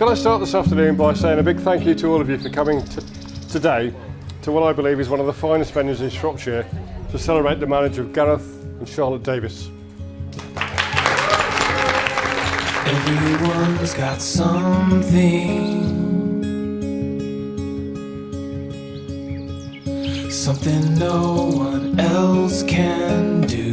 Can I start this afternoon by saying a big thank you to all of you for coming today to what I believe is one of the finest venues in Shropshire to celebrate the marriage of Gareth and Charlotte Davis. Everyone's got something, something no one else can do,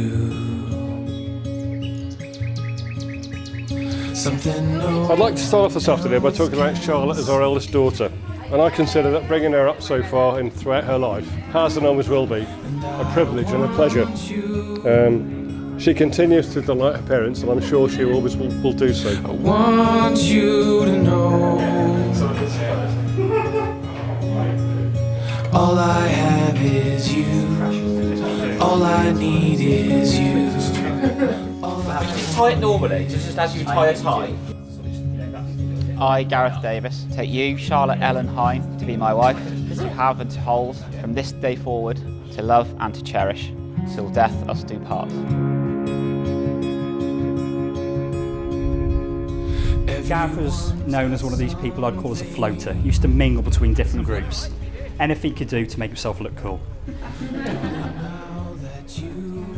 something no. I'd like to start off this afternoon by talking about Charlotte as our eldest daughter, and I consider that bringing her up so far and throughout her life has and always will be a privilege and a pleasure. She continues to delight her parents, and I'm sure she always will do so. I want you to know all I have is you, all I need is you. Tie it normally, just as you tie a tie. I, Gareth Davis, take you, Charlotte Ellen Hine, to be my wife, to have and to hold from this day forward, to love and to cherish, till death us do part. Gareth was known as one of these people I'd call as a floater. He used to mingle between different groups. Anything he could do to make himself look cool.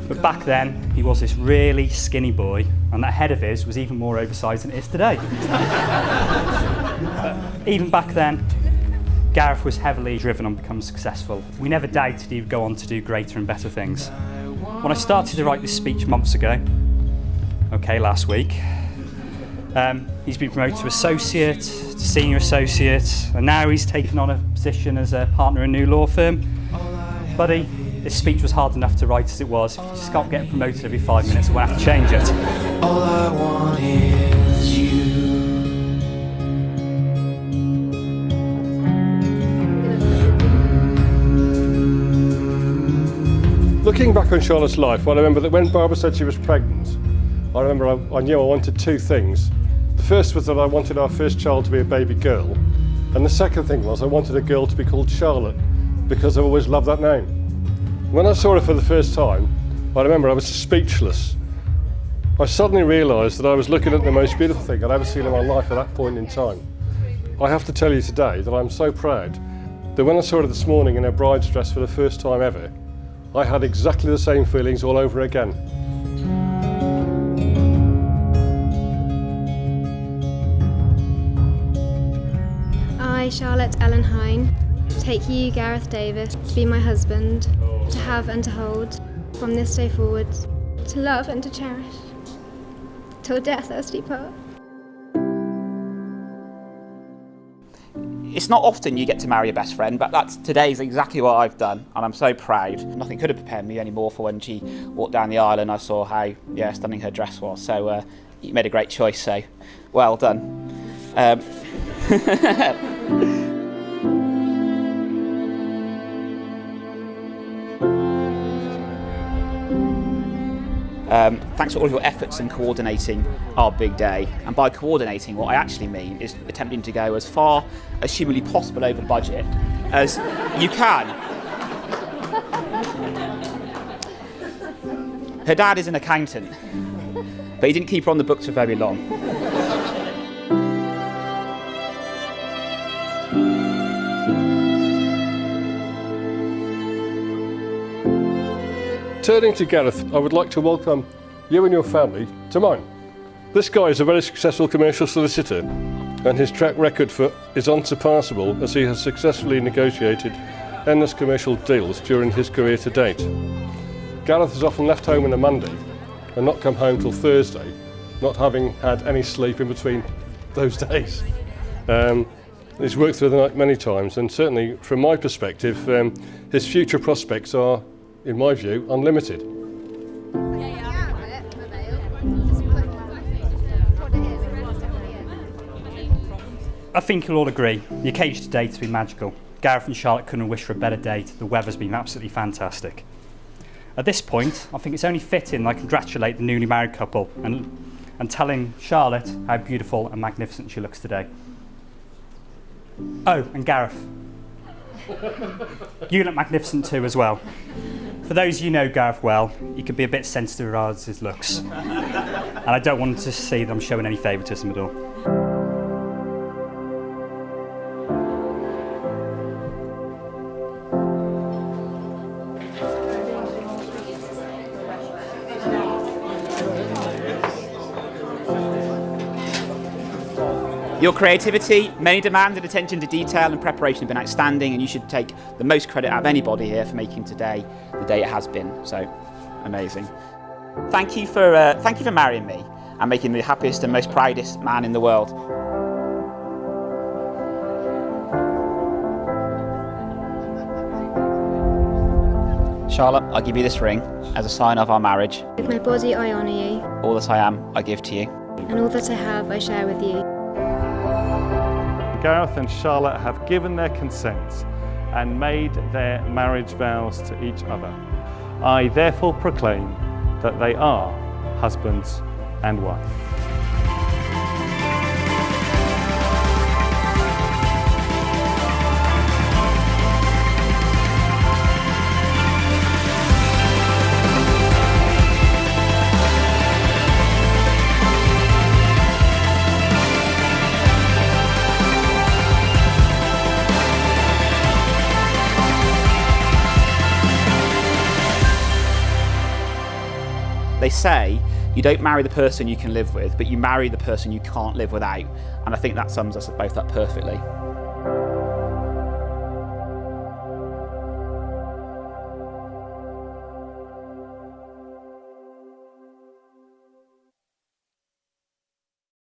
But back then, he was this really skinny boy, and that head of his was even more oversized than it is today. Even back then, Gareth was heavily driven on becoming successful. We never doubted he would go on to do greater and better things. When I started to write this speech months ago, last week, he's been promoted to associate, to senior associate, and now he's taken on a position as a partner in a new law firm. Buddy, this speech was hard enough to write as it was. If you just can't get promoted every 5 minutes, we'll have to change it. All I want is you. Looking back on Charlotte's life, well, I remember that when Barbara said she was pregnant, I knew I wanted two things. The first was that I wanted our first child to be a baby girl, and the second thing was I wanted a girl to be called Charlotte, because I've always loved that name. When I saw her for the first time, I remember I was speechless. I suddenly realised that I was looking at the most beautiful thing I'd ever seen in my life at that point in time. I have to tell you today that I'm so proud that when I saw her this morning in her bride's dress for the first time ever, I had exactly the same feelings all over again. I, Charlotte Ellen Hine, take you, Gareth Davis, to be my husband, to have and to hold, from this day forward, to love and to cherish, till death us do part. It's not often you get to marry your best friend, but today is exactly what I've done, and I'm so proud. Nothing could have prepared me any more for when she walked down the aisle and I saw how stunning her dress was. So you made a great choice, so well done. Thanks for all of your efforts in coordinating our big day. And by coordinating, what I actually mean is attempting to go as far as humanly possible over budget as you can. Her dad is an accountant, but he didn't keep her on the books for very long. Turning to Gareth, I would like to welcome you and your family to mine. This guy is a very successful commercial solicitor, and his track record is unsurpassable as he has successfully negotiated endless commercial deals during his career to date. Gareth has often left home on a Monday and not come home till Thursday, not having had any sleep in between those days. He's worked through the night many times, and certainly from my perspective, his future prospects are, in my view, unlimited. I think you'll all agree, the occasion today has been magical. Gareth and Charlotte couldn't wish for a better date. The weather's been absolutely fantastic. At this point, I think it's only fitting that I congratulate the newly married couple and telling Charlotte how beautiful and magnificent she looks today. Oh, and Gareth, you look magnificent too as well. For those of you who know Gareth well, he can be a bit sensitive regards his looks. And I don't want to see that I'm showing any favouritism at all. Your creativity, many demands and attention to detail and preparation have been outstanding, and you should take the most credit out of anybody here for making today the day it has been. So, amazing. Thank you for marrying me and making me the happiest and most proudest man in the world. Charlotte, I give you this ring as a sign of our marriage. With my body I honour you, All that I am, I give to you. and all that I have I share with you. Gareth and Charlotte have given their consent and made their marriage vows to each other. I therefore proclaim that they are husband and wife. They say you don't marry the person you can live with, but you marry the person you can't live without. And I think that sums us both up perfectly.